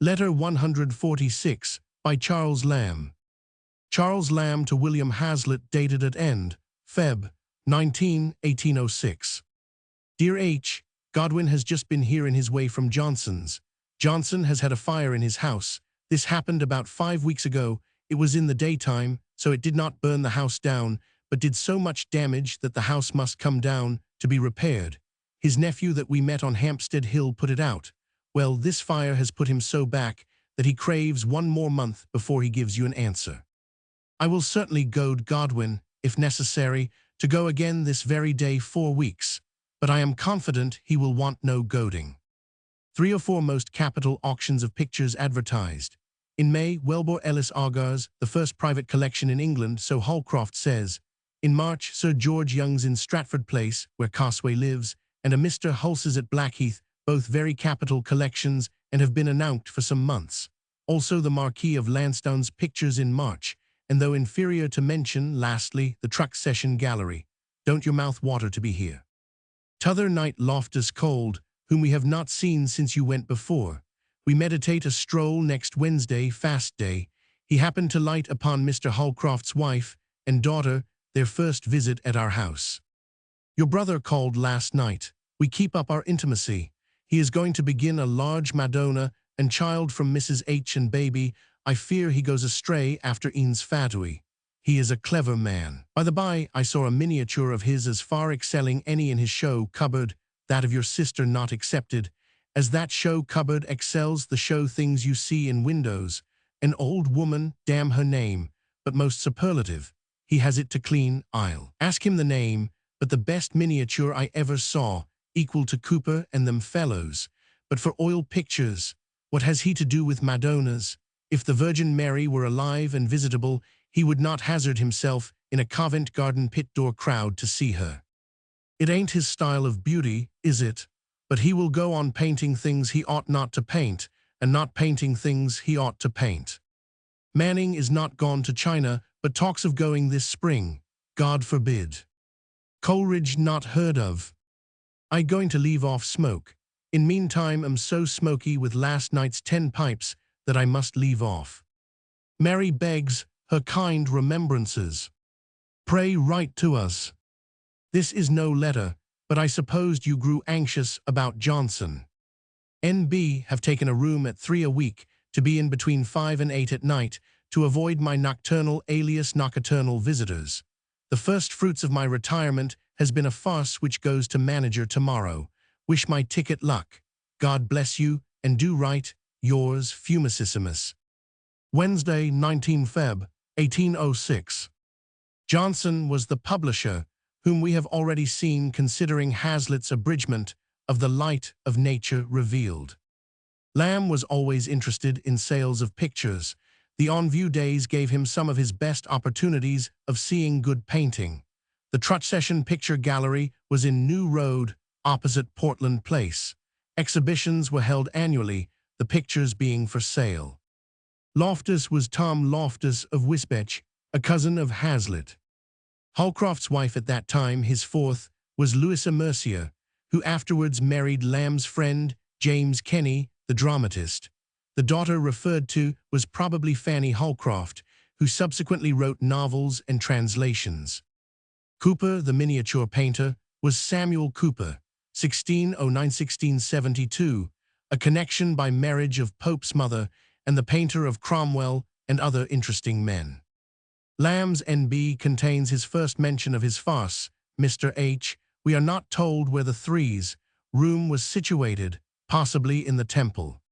Letter 146 by Charles Lamb. Charles Lamb to William Hazlitt, dated at end, Feb. 19, 1806. Dear H., Godwin has just been here in his way from Johnson's. Johnson has had a fire in his house. This happened about 5 weeks ago. It was in the daytime, so it did not burn the house down, but did so much damage that the house must come down to be repaired. His nephew that we met on Hampstead Hill put it out. Well, this fire has put him so back that he craves 1 more month before he gives you an answer. I will certainly goad Godwin, if necessary, to go again this very day 4 weeks, but I am confident he will want no goading. 3 or 4 most capital auctions of pictures advertised. In May, Welbore Ellis Argars, the first private collection in England, so Holcroft says. In March, Sir George Young's in Stratford Place, where Carsway lives, and a Mr. Hulse's at Blackheath, both very capital collections and have been announced for some months. Also the Marquis of Lansdowne's pictures in March, and though inferior to mention, lastly, the Truck Session Gallery. Don't your mouth water to be here. T'other night Loftus Cold, whom we have not seen since you went before. We meditate a stroll next Wednesday, fast day. He happened to light upon Mr. Holcroft's wife and daughter, their first visit at our house. Your brother called last night. We keep up our intimacy. He is going to begin a large Madonna and child from Mrs. H. and baby. I fear he goes astray after Eanes Fatui. He is a clever man. By the by, I saw a miniature of his as far excelling any in his show cupboard, that of your sister not excepted, as that show cupboard excels the show things you see in windows. An old woman, damn her name, but most superlative. He has it to clean, I'll ask him the name, but the best miniature I ever saw, equal to Cooper and them fellows. But for oil pictures, what has he to do with Madonnas? If the Virgin Mary were alive and visitable, he would not hazard himself in a Covent Garden pit-door crowd to see her. It ain't his style of beauty, is it? But he will go on painting things he ought not to paint, and not painting things he ought to paint. Manning is not gone to China, but talks of going this spring. God forbid. Coleridge not heard of. I going to leave off smoke. In meantime am so smoky with last night's 10 pipes that I must leave off. Mary begs her kind remembrances. Pray write to us. This is no letter, but I supposed you grew anxious about Johnson. N.B. have taken a room at 3 a week to be in between 5 and 8 at night to avoid my nocturnal alias nocturnal visitors. The first fruits of my retirement has been a farce which goes to manager tomorrow. Wish my ticket luck. God bless you, and do write. Yours, Fumicissimus. Wednesday, 19 Feb. 1806. Johnson was the publisher, whom we have already seen considering Hazlitt's abridgment of The Light of Nature Revealed. Lamb was always interested in sales of pictures. The on-view days gave him some of his best opportunities of seeing good painting. The Truck Session Picture Gallery was in New Road, opposite Portland Place. Exhibitions were held annually, the pictures being for sale. Loftus was Tom Loftus of Wisbech, a cousin of Hazlitt. Holcroft's wife at that time, his fourth, was Louisa Mercier, who afterwards married Lamb's friend, James Kenny, the dramatist. The daughter referred to was probably Fanny Holcroft, who subsequently wrote novels and translations. Cooper, the miniature painter, was Samuel Cooper, 1609–1672, a connection by marriage of Pope's mother and the painter of Cromwell and other interesting men. Lamb's N.B. contains his first mention of his farce, Mr. H. We are not told where the Threes room was situated, possibly in the Temple.